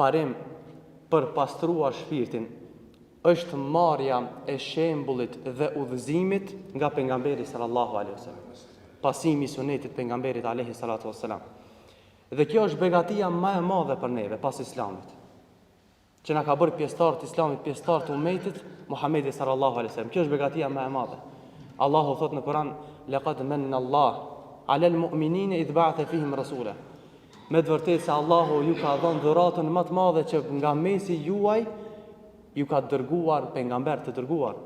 parim për pastruar shpirtin është marrja e shembullit dhe udhëzimit nga pejgamberi sallallahu alaihi wasallam, pasimi i sunetit pejgamberit alaihi salatu wasalam. Dhe kjo është begatia më e madhe për neve pas islamit, që na ka bërë pjesëtar të islamit, pjesëtar të ummetit Muhamedi sallallahu alaihi wasallam. Kjo është begatia më e madhe. Allahu thot në Kur'an: "Laqad manna Allah 'ala al-mu'minina idh ba'atha fihim rasula." Me të vërtetë se Allahu ju ka dhënë dhuratën më të madhe që nga mesi juaj ju ka dërguar pejgamber të dërguar.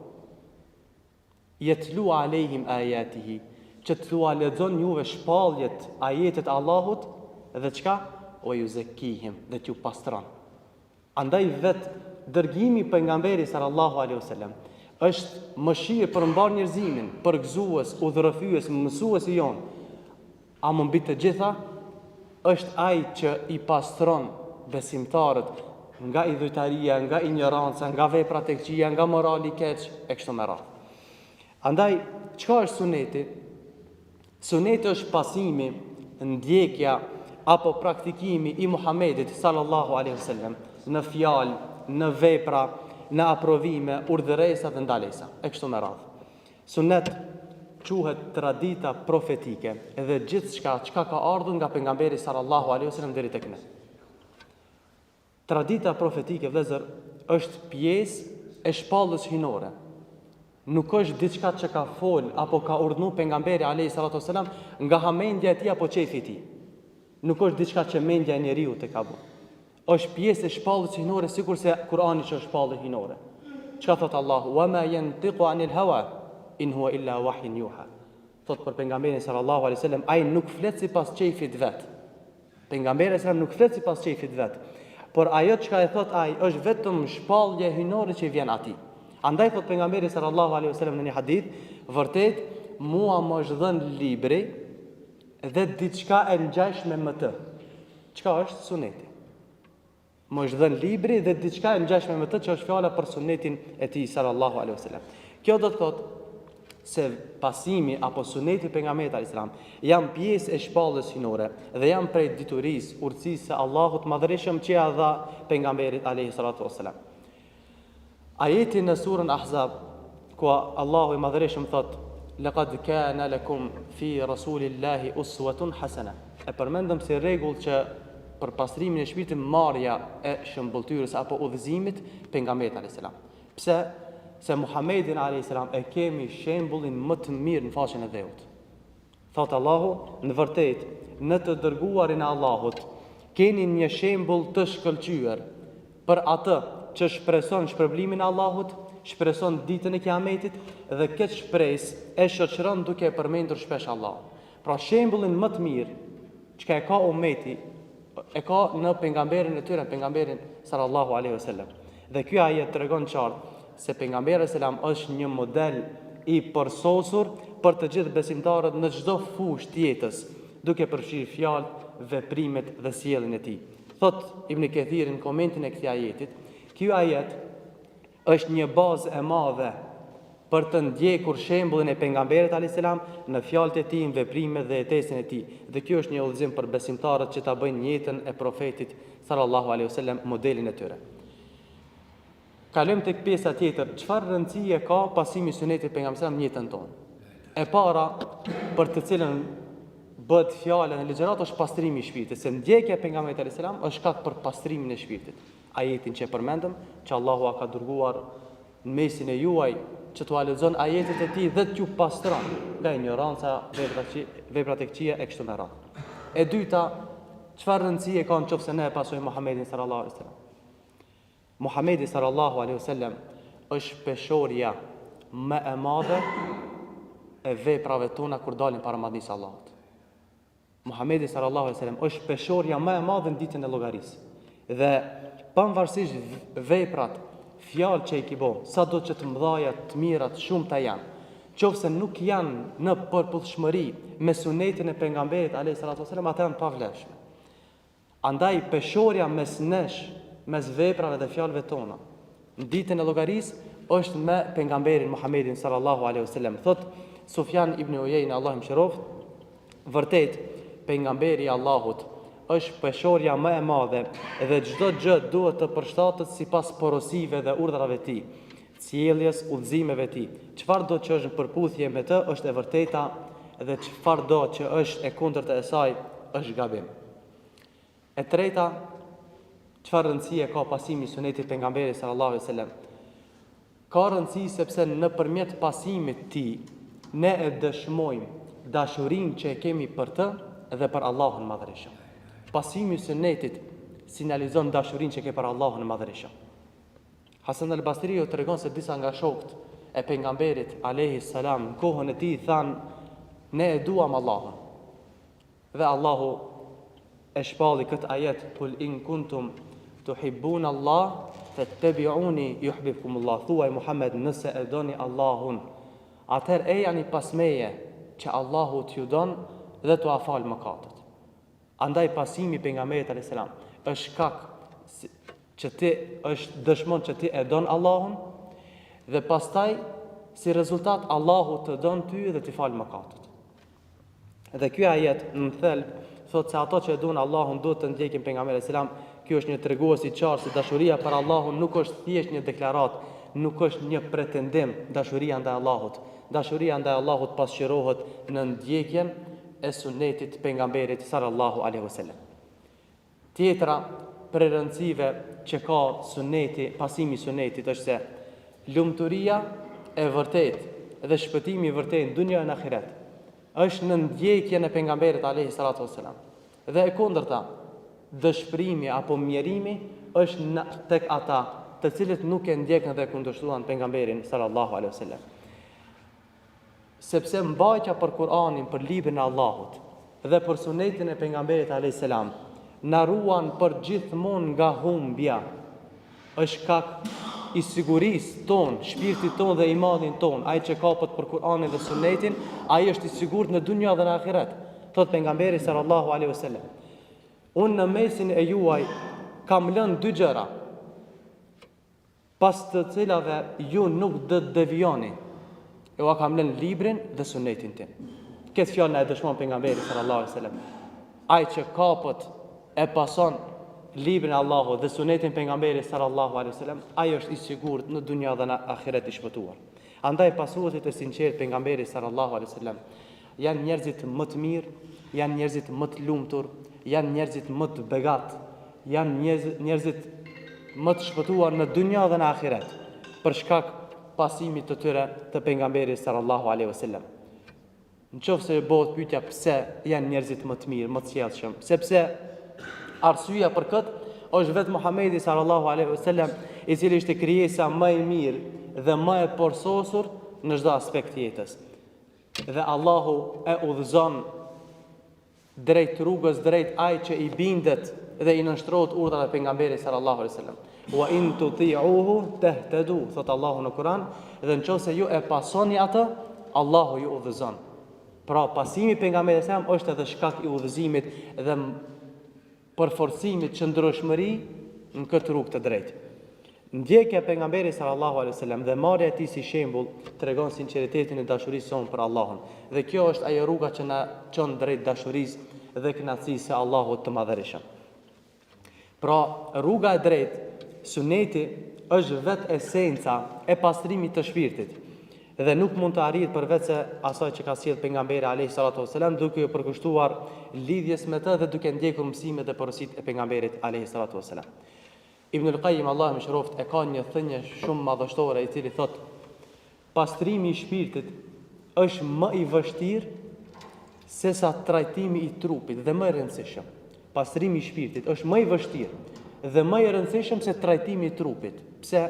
Yatlu alehim ayatihi, që t'ua lexon juve shpalljet, ajetet Allahut dhe çka? O ju zekihim, dhe t'ju pastron. Andaj vetë dërgimi pejgamberit sallallahu alaihi wasallam është mëshirë për mbar njerëzimin, për gëzues, udhërrëfyes, mësues i jon. A më mbi të gjitha është ai që i pastron besimtarët nga idhujtaria, nga ignoranca, nga veprat e këqija, nga morali i keq e kështu me radhë. Andaj, çka është suneti? Suneti është pasimi, ndjekja apo praktikimi i Muhamedit sallallahu alaihi wasallam në fjalë, në vepra, në aprovime, urdhëresa dhe ndalesa e kështu me radhë. Sunet quhet tradita profetike dhe gjithçka çka ka ardhur nga pejgamberi sallallahu alaihi wasallam deri tek ne. Tradita profetike, vëllezër, është pjesë e shpallës hyjnore. Nuk është diçka që ka fol apo ka urdhëruar pejgamberi alayhi salatu wasalam nga hamendja e tij apo çefi i tij. Nuk është diçka që mendja e njeriu të ka bërë. Është pjesë e shpallës hyjnore, sikurse Kur'ani që është shpallë hyjnore. Çka thot Allahu? "Wa ma yantiqu 'anil hawa in huwa illa wahyun yuha." Thot për pejgamberin sallallahu alaihi wasallam, ai nuk flet sipas çefit vet. Pejgamberi sallallahu nuk flet sipas çefit vet. Por ajo çka e thot ai është vetëm shpallje hyjnore që vjen atij. Andaj thot pejgamberi sallallahu alaihi wasallam në një hadith, vërtet mua më është dhënë libri dhe diçka e ngjashme me të. Çka është suneti? Më është dhënë libri dhe diçka e ngjashme me të, që është fjala për sunetin e tij sallallahu alaihi wasallam. Kjo do të thotë se pasimi apo suneti pejgamberit alayhis salam janë pjesë e shpallës hyjnore dhe janë prej diturisë, urtësisë së Allahut madhërisëm që ia dha pejgamberit alayhis salatu wasalam. Ajeti në surën Ahzab, ku Allahu i madhërisëm thot: "Laqad kana lakum fi rasulillahi uswatun hasana." E përmendëm si rregull që për pastrimin e shpirtit marrja e shëmbulltyrës apo udhëzimit pejgamberit alayhis salam. Pse? Se Muhammedin a.s. e kemi shembullin më të mirë në faqen e dheut. Thot Allahu, në vërtet, në të dërguarin e Allahut, keni një shembull të shkëlqyer për atë që shpreson shpërblimin e Allahut, shpreson ditën e Kiametit dhe këtë shpresë e shoqëron duke përmendur shpesh Allahun. Pra shembullin më të mirë që e ka ummeti, e ka në pejgamberin e tyre, pejgamberin sallallahu alaihi wasallam. Dhe ky ajet tregon qartë se pejgamberi selam është një model i përsosur për të gjithë besimtarët në çdo fushë të jetës, duke përfshirë fjalë, veprimet dhe sjelljen e tij. Thot Ibn Kathir në komentin e këtij ajetit, ky ajet është një bazë e madhe për të ndjekur shembullin e pejgamberit alayhis salam në fjalët e tij, në veprimet dhe jetesën e tij. Dhe kjo është një udhëzim për besimtarët që ta bëjnë jetën e profetit sallallahu alaihi wasallam modelin e tyre. Kalojmë tek pjesa tjetër, çfarë rëndësie ka pasimi i sunetit pejgamberit në jetën tonë. E para për të cilën bëhet fjala në ligjërat është pastrimi i shpirtit, se ndjekja e pejgamberit alayhis salam është shkak për pastrimin e shpirtit. Ajetin që e përmendëm, që Allahu a ka dërguar në mesin e juaj, që t'u lexon ajetet e tij dhe t'ju pastron nga ignoranca, veprat e këqija e kështu me radhë. E dyta, çfarë rëndësie ka nëse ne e pasojmë Muhamedit sallallahu alaihi wasallam? Muhamedi sallallahu alaihi wasallam është peshorja më e madhe e veprave tona kur dalin para madhnisë Allahut. Muhamedi sallallahu alaihi wasallam është peshorja më e madhe në ditën e llogarisë. Dhe pavarësisht veprat, fjalë që i kibo, sado që të mëdhaja, të mirat, shumëta janë, qofse nuk janë në përputhshmëri me sunetin e pejgamberit alayhis salatu wasallam, ata janë pavlefshme. Andaj peshorja mes nesh, mes veprave dhe fjalëve tona në ditën e llogarisë është me pejgamberin Muhammedin sallallahu alaihi wasallam. Thot Sufjan ibn Uyeyna, Allahu mëshiroft, vërtet pejgamberi i Allahut është peshorja më e madhe dhe çdo gjë duhet të përshtatet sipas porosive dhe urdhrave të tij, sjelljes, udhëzimeve të tij. Çfarë do që është në përputhje me të është e vërteta dhe çfarë do që është e kundërta e saj është gabim. E treta, çfarë rëndësie ka pasimi i sunetit pejgamberit sallallahu alaihi wasallam? Ka rëndësi sepse nëpërmjet pasimit të tij ne e dëshmojmë dashurinë që e kemi për të dhe për Allahun madhërisht. Pasimi i sunetit sinjalizon dashurinë që ke për Allahun madhërisht. Hasan al-Basri u tregon se disa nga shokët e pejgamberit alayhi salam në kohën e tij thanë ne e duam Allahun. Dhe Allahu e shpalli këtë ajet kul in kuntum tuhibbuna Allah fattabi'uni yuhibbukumullah. Thuaj Muhammed, nëse e doni Allahun, atëherë e jani pas meje që Allahu t'ju don dhe t'u afal mëkatet. Andaj pasimi pejgamberit alayhis salam është shkak që ti është dëshmon që ti e don Allahun dhe pastaj si rezultat Allahu të don ty dhe t'i fal mëkatet. Dhe ky ajet në thelb thotë se ato që e duan Allahun duhet të ndjekin pejgamberin alayhis salam. Ky është një tregues i qartë se dashuria për Allahun nuk është thjesht një deklarat, nuk është një pretendim. Dashuria ndaj Allahut, dashuria ndaj Allahut pasqyrohet në ndjekjen e sunetit pejgamberit sallallahu alaihi wasallam. Tjetra për rëndësive që ka suneti, pasimi i sunetit është se lumturia e vërtet dhe shpëtimi i vërtet në dunjë e në ahiret është në ndjekjen e pejgamberit alayhi salatu wasallam. Dhe e kundërta, dëshpërimi apo mjerimi është tek ata të cilët nuk e ndjekën dhe kundërshtuan pejgamberin sallallahu alaihi wasallam. Sepse mbajtja për Kur'anin, për librin e Allahut dhe për sunetin e pejgamberit alayhis salam na ruan për gjithmonë nga humbja. Është shkak i sigurisë ton, shpirtit ton dhe imanin ton. Ai që kapet për Kur'anin dhe sunetin, ai është i sigurt në dunjë dhe në ahiret. Thot pejgamberi sallallahu alaihi wasallam, unë në mesin e juaj kam lënë dy gjëra, pas të cilave ju nuk do të devijoni. Jo kam lënë librin dhe sunetin tim. Këtë fjalë na e dëshmon pejgamberi sallallahu alaihi wasallam. Ai që kapët e pason librin e Allahut dhe sunetin pejgamberit sallallahu alaihi wasallam, ai është i sigurt në dunjë dhe në ahiret i shpëtuar. Andaj pasuesit e sinqert pejgamberit sallallahu alaihi wasallam janë njerëzit më të mirë, janë njerëzit më të lumtur, janë njerëzit më të begat, janë njerëzit më të shpëtuar në dunjë dhe në ahiret për shkak pasimit të tyre të pejgamberit sallallahu alaihi wasallam. Nëse bëhet pyetja pse janë njerëzit më të mirë, më të sjellshëm, sepse arsyeja për këtë është vetë Muhamedi sallallahu alaihi wasallam, i cili ishte krijesa më e mirë dhe më e porsosur në çdo aspekt të jetës. Dhe Allahu e udhëzon drejt rrugës, drejt ai që i bindet dhe i nënshtrohet urdhrave të pejgamberit sallallahu alaihi wasallam. Wa in tuti'uhu tahtadu, thot Allahu në Kur'an, dhe nëse ju e pasoni atë, Allahu ju udhëzon. Pra pasimi i pejgamberit sallallahu alaihi wasallam është edhe shkak i udhëzimit dhe përforcimit qëndrueshmëri në këtë rrugë të drejtë. Ndjekja e pejgamberit sallallahu alaihi wasallam dhe marrja e tij si shembull tregon sinqeritetin e dashurisë sonë për Allahun. Dhe kjo është ajo rruga që na çon drejt dashurisë dhe kënaqësisë së Allahut të Madhërisht. Pra, rruga e drejtë, suneti, është vetë esenca e pastrimit të shpirtit dhe nuk mund të arrihet përveç se asaj që ka sjellë pejgamberi alayhi salatu wasalam, duke u përkushtuar lidhjes me të dhe duke ndjekur mësimet e porositë e pejgamberit alayhi salatu wasalam. Ibn al-Qayyim, Allahu më shëroft, e ka një thënie shumë madhështore, i cili thot: pastrimi i shpirtit është më i vështirë se sa trajtimi i trupit dhe më i rëndësishëm. Pastrimi i shpirtit është më i vështirë dhe më i rëndësishëm se trajtimi i trupit. Pse?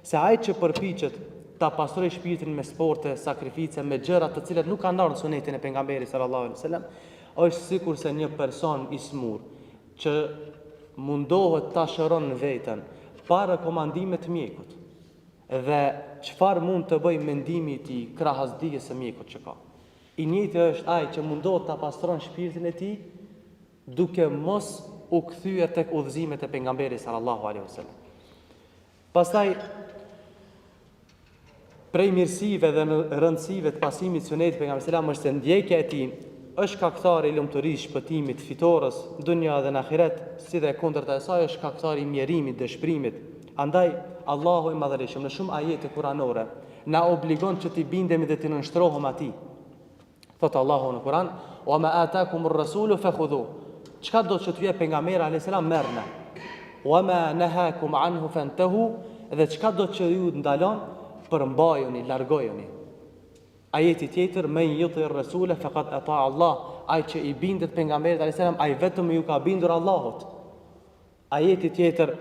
Se ai që përpiqet ta pastroj shpirtin me sporte, sakrifice, me gjëra të cilat nuk kanë ndarë në sunetin e pejgamberit sallallahu alaihi wasallam, është sikur se një person i smur që mundohet ta shëron veten pa rekomandime të mjekut. Dhe çfarë mund të bëj mendimi i tij krahas dijes së mjekut që ka. I njëjti është ai që mundohet ta pastron shpirtin e tij duke mos u kthyer tek udhëzimet e pejgamberit sallallahu alaihi wasallam. Pastaj prej mirësive dhe në rëndësive të pasimit sunetit pejgamberit sallallahu alaihi wasallam është se ndjekja e tij është shkaktar i lumturisë, shpëtimit, fitores, dunja dhe në ahiret, si dhe kundërta e saj është shkaktar i mjerimit, dëshpërimit. Andaj Allahu i Madhërisht në shumë ajete kuranore na obligon që t'i bindemi dhe t'i nënshtrohemi atij. Thot Allahu në Kur'an: "Wa ma atakumur rasulu fakhudhu." Çka do të thotë pejgamberi alayhis salam merrna. "Wa ma nahakum anhu fantahu." Dhe çka do të ju ndalon, përmbajuni, largojuni. Ajeti tjetër: "Men yuti ar-rasula faqad ata Allah." Ai që i bindet pejgamberit alayhis salam, ai vetëm ju ka bindur Allahut. Ajeti tjetër: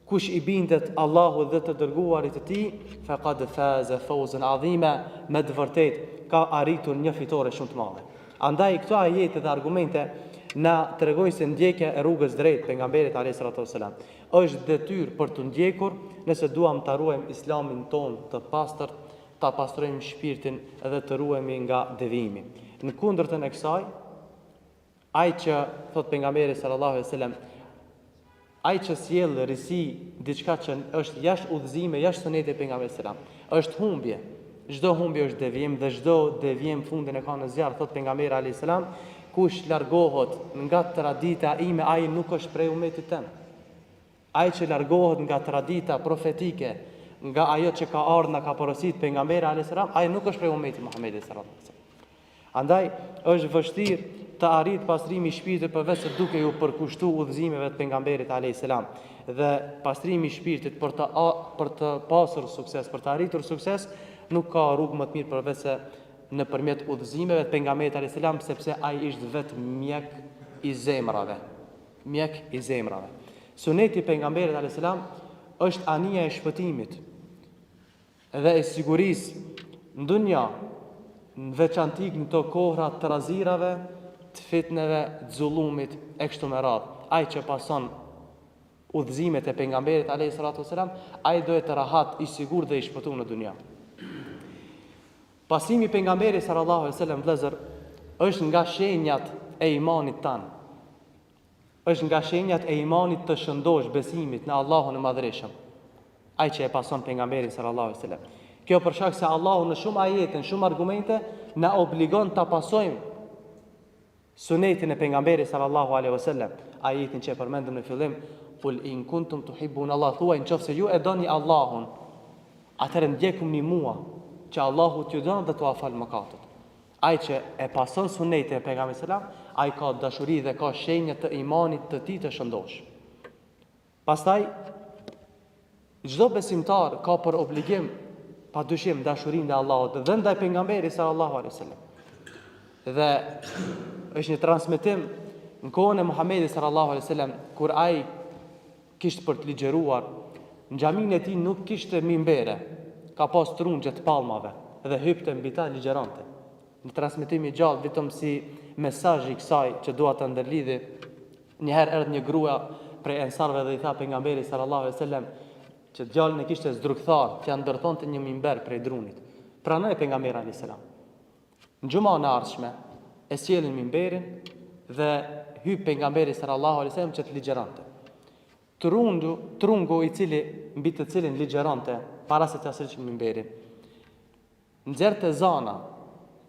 "Kush i bindet Allahut dhe të dërguarit të tij, faqad faza fawzan azima." Me të vërtetë ka arritur një fitore shumë të madhe. Andaj këto ajete dhe argumente na tregojnë se ndjekja e rrugës drejt pejgamberit alayhis salam është detyrë për të ndjekur nëse duam ta ruajmë islamin ton të pastërt, ta pastrojmë shpirtin dhe të ruhemi nga devijimi. Në kundërtën e kësaj, ai që thot pejgamberi sallallahu alaihi wasallam, ai që sjell risi diçka që është jashtë udhëzimit, jashtë sunetit e pejgamberit sallallahu alaihi wasallam, është humbje. Çdo humbje është devijim dhe çdo devijim fundin e ka në zjarr, thot pejgamberi alayhis salam, kush largohet nga tradita ime, ai nuk është prej umetit tem. Ai që largohet nga tradita profetike, nga ajo që ka ardhur nga ka porosit pejgamberi alayhis salam, ai nuk është prej umetit Muhamedit sallallahu alaihi wasallam. Andaj është vështirë të arrit pastrimi i shpirtit përveç se duke ju përkushtuar udhëzimeve të pejgamberit alayhis salam. Dhe pastrimi i shpirtit për të pasur sukses, për të arritur sukses, nuk ka rrugë më të mirë përveç se nëpërmjet udhëzimeve të pejgamberit alayhis salam, sepse ai ishte vetëm mjek i zemrave. Mjek i zemrave. Suneti i pejgamberit alayhis salam është anija e shpëtimit dhe e sigurisë në dunja, në veçantik në të kohra të razirave, të fitneve, të zullumit, e kështu me radhë. Ai që pason udhëzimet e pejgamberit alayhis salam, ai do të rahat i sigurt dhe i shpëtuar në dunja. Pasimi i pejgamberit sallallahu alaihi wasallam vëllazër është nga shenjat e imanit tan. Është nga shenjat e imanit të shëndosh besimit në Allahun e Madhërisht. Ai që e pason pejgamberin sallallahu alaihi wasallam. Kjo për shkak se Allahu në shumë ajete, në shumë argumente na obligon ta pasojmë sunetin e pejgamberit sallallahu alaihi wasallam. Ajetin që e përmendëm në fillim: "Qul in kuntum tuhibbun Allah", thuaj nëse ju e doni Allahun, atëherë ndjekuni mua, që Allahu t'ju don dhe t'u afal mëkatet. Ai që e pason sunetin e pejgamberit sallallahu alaihi wasallam, ai ka dashuri dhe ka shenjë të imanit të tij të shëndosh. Pastaj çdo besimtar ka për obligim padyshim dashurinë ndaj Allahut dhe ndaj pejgamberit sallallahu alaihi wasallam. Dhe është një transmetim në kohën e Muhamedit sallallahu alaihi wasallam, kur ai kishte për të ligjëruar, në xhaminë e tij nuk kishte minbere, ka pas trungje të palmave dhe hypte mbi ta ligjërante. Në transmetim i gjallë vetëm si mesazh i kësaj që dua ta ndërlidhi, një herë erdhi një grua prej ensarëve dhe i tha pejgamberit sallallahu alaihi wasallam që djalin e kishte zdrukthar, që ja ndërthonte një minber prej drunit. Pranoi pejgamberi alayhis salam. Në xumën e ardhshme e sjellin minberin dhe hyp pejgamberi sallallahu alaihi wasallam që të ligjërante. Trungu i cili mbi të cilin ligjërante para se të asërish minberin, nxerrte zana,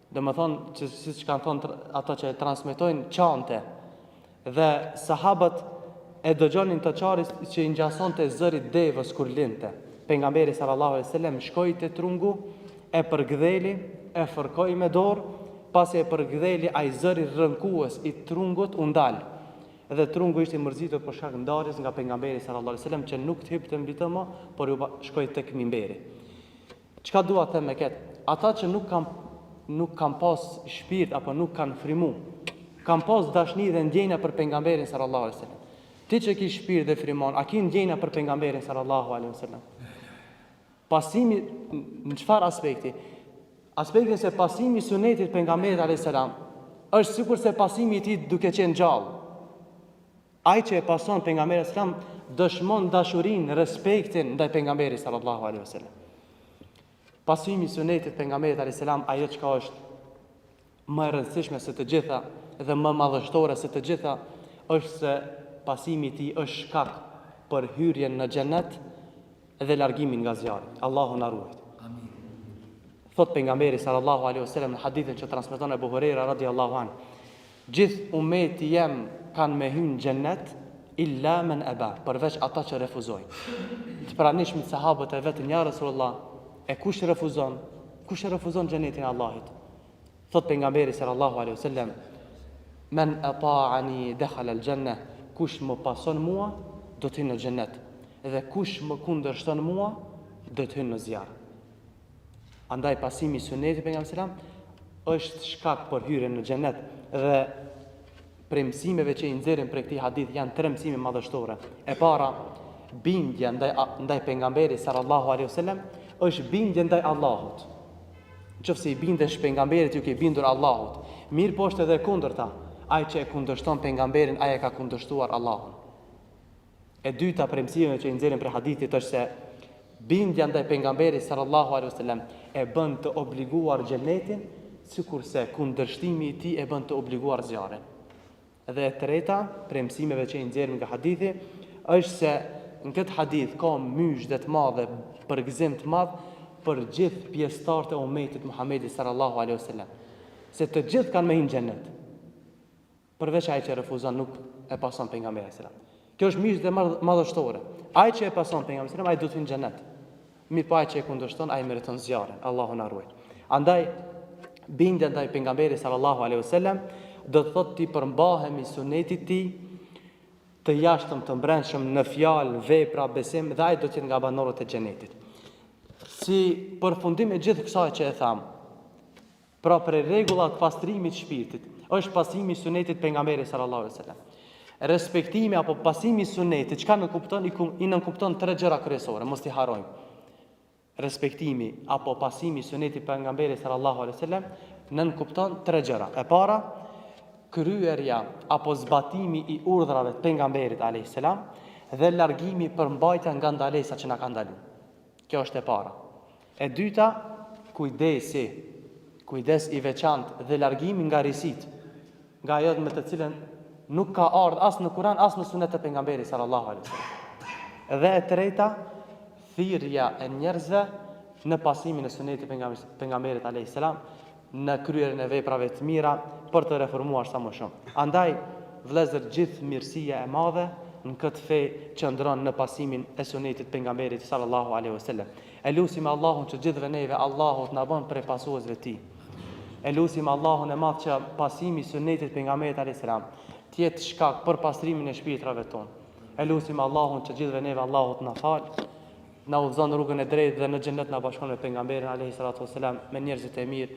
domethënë që siç kanë thonë ato që e transmetojnë çante, dhe sahabët e dëgjonin të qaris që i ngjasonte zërit devës kur linte. Pejgamberi sallallahu alaihi wasallam shkoi te trungu, e përgdheli, e fërkoi me dorë, pasi e përgdheli ai zëri rrënkues i trungut u ndal. Dhe trungu ishte i mërzitur për shkak ndarjes nga pejgamberi sallallahu alaihi wasallam që nuk të hypte mbi të më, por u shkoi tek minberi. Çka dua të them me këtë? Ata që nuk kanë pas shpirt apo nuk kanë frimu, kanë pas dashni dhe ndjenja për pejgamberin sallallahu alaihi wasallam. Ti që ki shpirt dhe frimon, a ki ndjenja për pejgamberin sallallahu alaihi wasallam? Pasimi në çfarë aspekti? Aspektin se pasimi i sunetit pejgamberit alaihi salam është sikur se pasimi i tij duke qenë gjallë. Ai që e pason pejgamberin sallallahu alaihi wasallam dëshmon dashurinë, respektin ndaj pejgamberit sallallahu alaihi wasallam. Pasimi i sunetit pejgamberit alaihi salam ajo çka është më e rëndësishme se të gjitha dhe më madhështore se të gjitha është se pasimi i tij është shkak për hyrjen në xhenet dhe largimin nga zjarri. Allahu na ruaj. Amin. Thot pejgamberi sallallahu alaihi wasallam në hadithin që transmeton Abu Huraira radhiyallahu anhu, gjithë ummeti jem kanë me hyrë në xhennet illa men aba, përveç ata që refuzojnë. Të pranishmit sahabët e vetën, ja Rasulullah, e kush refuzon? Kush e refuzon xhenetin e Allahit? Thot pejgamberi sallallahu alaihi wasallam, men ata'ani dakhala al-janna, kush më pason mua do të hyjë në xhennet, dhe kush më kundërshton mua do të hyjë në zjarr. Andaj pasimi i sunetit pejgamberit sallam është shkak për hyrjen në xhennet, dhe prej mësimeve që i nxjerrim prej këtij hadith janë 3 mësime madhështore. E para, bindja ndaj pejgamberit sallallahu alaihi wasallam është bindje ndaj Allahut. Nëse i bindesh pejgamberit, ju ke bindur Allahut. Mirë po është edhe kundërta. Ai që e kundërshton pejgamberin, ai e ka kundërshtuar Allahun. E dyta prej mësimeve që i nxjerrim prej hadithit është se bindja ndaj pejgamberit sallallahu alaihi wasallam e bën të obliguar xhenetin, sikurse kundërshtimi i tij e bën të obliguar zjarrin. Dhe e treta prej mësimeve që i nxjerrim nga hadithi është se në këtë hadith ka myshë të madhe, përgëzim të madh për gjithë pjesëtarët e ummetit Muhamedit sallallahu alaihi wasallam, se të gjithë kanë me hyrë në xhenet, përveç ai që refuzon, nuk e pason pejgamberin sallallahu alaihi wasallam. Kjo është myshë madhështore. Ai që e pason pejgamberin sallallahu alaihi wasallam, ai do të hyjë në xhenet. Mirë po ai që e kundërshton, ai meriton zjarrin. Allahu na ruaj. Andaj bindja ndaj pejgamberit sallallahu alaihi wasallam do të thotë ti përmbahemi sunetit ti të jashtëm të brendshëm në fjalë, vepra, besim, dhe ai do të jetë nga banorët e xhenetit. Si përfundim e gjithë kësaj që e tham, pra për rregullat pastrimit të shpirtit, është pasimi i sunetit pejgamberit sallallahu alaihi wasallam. Respektimi apo pasimi i sunetit, çka në kupton i nënkupton 3 gjëra kryesore, mos i harrojmë. Respektimi apo pasimi i sunetit pejgamberit sallallahu alaihi wasallam nënkupton 3 gjëra. E para, kryerja apo zbatimi i urdhrave të pejgamberit alayhis salam dhe largimi për mbajtja nga ndalesat që na kanë ndaluar. Kjo është e para. E dyta, kujdes i veçantë dhe largimi nga risit, nga ajo me të cilën nuk ka ardhur as në Kur'an as në sunet e pejgamberit sallallahu alaihi wasallam. Dhe e treta, thirrja e njerëzve në pasimin e sunetit pejgamberit alayhis salam, në kryerjen e veprave të mira për të reformuar sa më shumë. Andaj, vëllezër, gjithë mirësia e madhe në këtë fe qëndron në pasimin e sunetit pejgamberit sallallahu alaihi wasallam. E lutim Allahun që gjithëve neve Allahu të na bën prej pasuesve të tij. E lutim Allahun e madh që pasimi i sunetit pejgamberit alayhis salam të jetë shkak për pastrimin e shpirtrave tonë. E lutim Allahun që gjithëve neve Allahu të na falë, na udhëzon rrugën e drejtë dhe në xhennet na bashkon me pejgamberin alayhis salam me njerëzit e mirë.